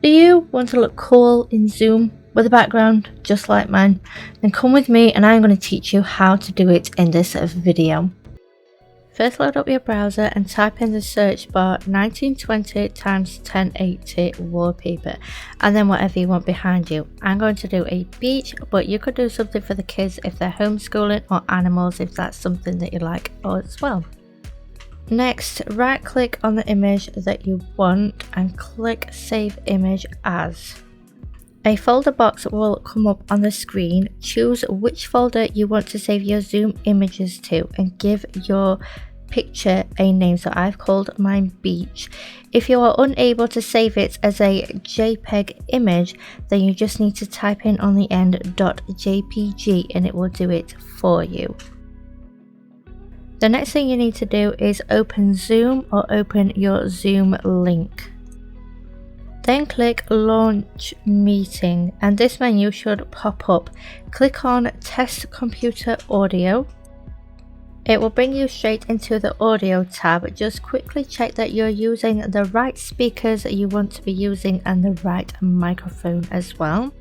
Do you want to look cool in Zoom with a background just like mine? Then come with me and I'm going to teach you how to do it in this video. First, load up your browser and type in the search bar 1920 x 1080 wallpaper and then whatever you want behind you. I'm going to do a beach, but you could do something for the kids if they're homeschooling, or animals if that's something that you like as well. Next, right click on the image that you want and click Save Image As. A folder box will come up on the screen. Choose which folder you want to save your Zoom images to and give your picture a name. So I've called mine Beach. If you are unable to save it as a JPEG image, then you just need to type in on the end .jpg and it will do it for you. The next thing you need to do is open Zoom or open your Zoom link. Then click Launch Meeting and this menu should pop up. Click on Test Computer Audio. It will bring you straight into the Audio tab. Just quickly check that you're using the right speakers that you want to be using and the right microphone as well.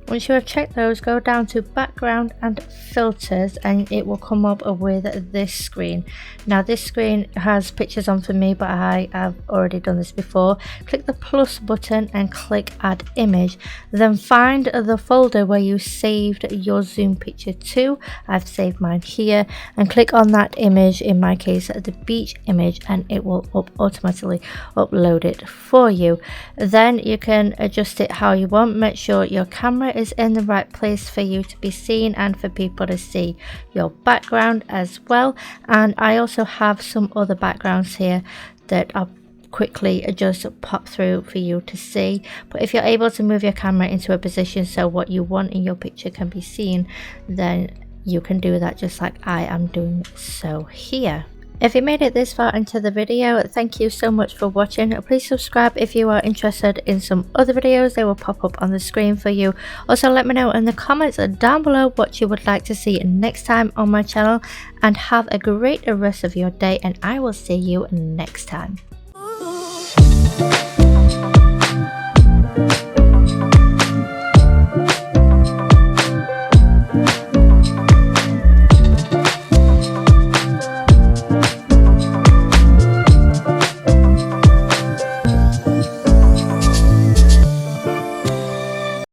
Once you have checked those, go down to background and filters and it will come up with this screen. Now this screen has pictures on for me, but I have already done this before. Click the plus button and click add image. Then find the folder where you saved your Zoom picture to. I've saved mine here, and click on that image, in my case the beach image, and it will automatically upload it for you. Then you can adjust it how you want. Make sure your camera is in the right place for you to be seen and for people to see your background as well. And I also have some other backgrounds here that I'll quickly just pop through for you to see. But if you're able to move your camera into a position so what you want in your picture can be seen, then you can do that just like I am doing so here. If you made it this far into the video, thank you so much for watching. Please subscribe if you are interested in some other videos. They will pop up on the screen for you. Also, let me know in the comments down below what you would like to see next time on my channel, and have a great rest of your day, and I will see you next time.